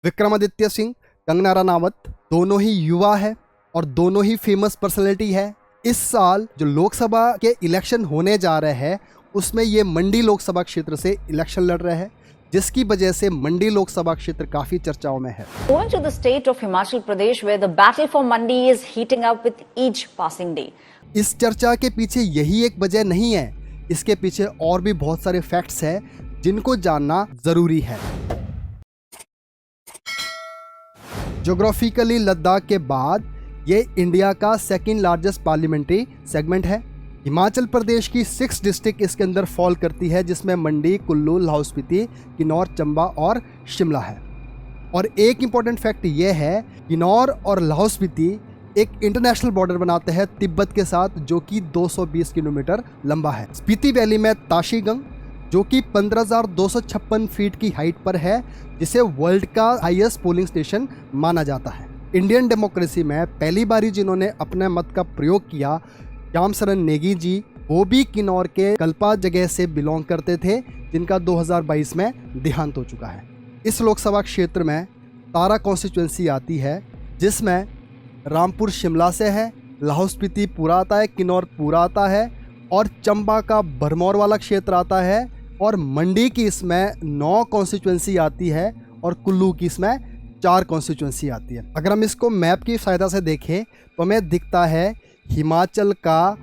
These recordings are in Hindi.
विक्रमादित्य सिंह, कंगना रनावत दोनों ही युवा है और दोनों ही फेमस पर्सनैलिटी है। इस साल जो लोकसभा के इलेक्शन होने जा रहे हैं उसमें ये मंडी लोकसभा क्षेत्र से इलेक्शन लड़ रहे हैं, जिसकी वजह से मंडी लोकसभा क्षेत्र काफी चर्चाओं में है। Going to the state of Himachal Pradesh where the battle for Mandi is heating up with each passing day. इस चर्चा के पीछे यही एक वजह नहीं है, इसके पीछे और भी बहुत सारे फैक्ट्स हैं जिनको जानना जरूरी है। ज्योग्राफिकली लद्दाख के बाद ये इंडिया का सेकंड लार्जेस्ट पार्लियामेंट्री सेगमेंट है। हिमाचल प्रदेश की 6 डिस्ट्रिक्ट इसके अंदर फॉल करती है, जिसमें मंडी, कुल्लू, लाहौल स्पीति, किन्नौर, चंबा और शिमला है। और एक इम्पॉर्टेंट फैक्ट ये है, किन्नौर और लाहौल स्पीति एक इंटरनेशनल बॉर्डर बनाते हैं तिब्बत के साथ, जो कि 220 किलोमीटर लंबा है। स्पीति वैली में ताशीगंग जो कि 15,256 फीट की हाइट पर है, जिसे वर्ल्ड का हाईएस्ट पोलिंग स्टेशन माना जाता है। इंडियन डेमोक्रेसी में पहली बारी जिन्होंने अपने मत का प्रयोग किया, श्यामशरण नेगी जी, वो भी किन्नौर के कल्पा जगह से बिलोंग करते थे, जिनका 2022 में देहांत हो चुका है। इस लोकसभा क्षेत्र में तारा कॉन्स्टिट्यूंसी आती है, जिसमें रामपुर शिमला से है, लाहौल स्पीति पूरा आता है, किन्नौर पूरा आता है और चंबा का भरमौर वाला क्षेत्र आता है, और मंडी की इसमें 9 कॉन्स्टिट्यूंसी आती है और कुल्लू की इसमें 4 कॉन्स्टिट्यूंसी आती है। अगर हम इसको मैप की सहायता से देखें तो हमें दिखता है हिमाचल का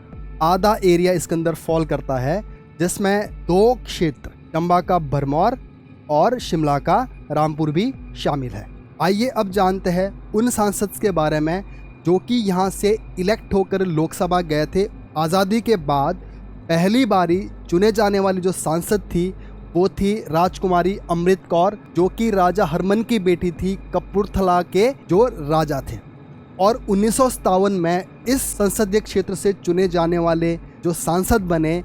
आधा एरिया इसके अंदर फॉल करता है, जिसमें 2 क्षेत्र चंबा का भरमौर और शिमला का रामपुर भी शामिल है। आइए अब जानते हैं उन सांसद के बारे में जो कि यहाँ से इलेक्ट होकर लोकसभा गए थे। आज़ादी के बाद पहली बारी चुने जाने वाली जो सांसद थी वो थी राजकुमारी अमृत कौर, जो कि राजा हरमन की बेटी थी, कपूरथला के जो राजा थे। और 1957 में इस संसदीय क्षेत्र से चुने जाने वाले जो सांसद बने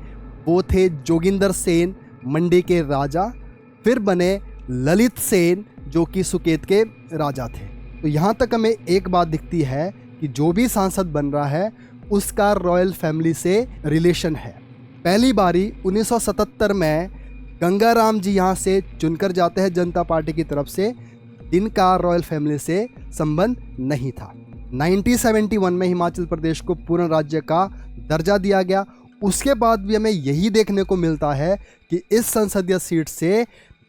वो थे जोगिंदर सेन, मंडी के राजा, फिर बने ललित सेन जो कि सुकेत के राजा थे। तो यहाँ तक हमें एक बात दिखती है कि जो भी सांसद बन रहा है उसका रॉयल फैमिली से रिलेशन है। पहली बारी 1977 में गंगाराम जी यहाँ से चुनकर जाते हैं जनता पार्टी की तरफ से, जिनका रॉयल फैमिली से संबंध नहीं था। 1971 में हिमाचल प्रदेश को पूर्ण राज्य का दर्जा दिया गया। उसके बाद भी हमें यही देखने को मिलता है कि इस संसदीय सीट से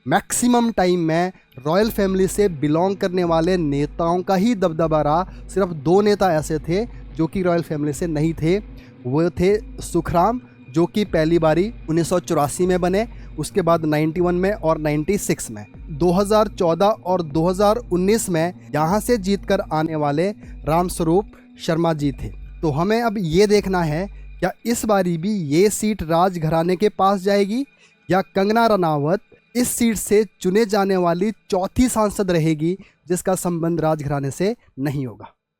मैक्सिमम टाइम में रॉयल फैमिली से बिलोंग करने वाले नेताओं का ही दबदबा रहा। सिर्फ 2 नेता ऐसे थे जो कि रॉयल फैमिली से नहीं थे, वो थे सुखराम जो कि पहली बारी 1984 में बने, उसके बाद 91 में और 96 में। 2014 और 2019 में यहाँ से जीतकर आने वाले रामस्वरूप शर्मा जी थे। तो हमें अब ये देखना है क्या इस बारी भी ये सीट राजघराने के पास जाएगी या कंगना रनावत इस सीट से चुने जाने वाली 4थी सांसद रहेगी जिसका संबंध राजघराने से नहीं होगा।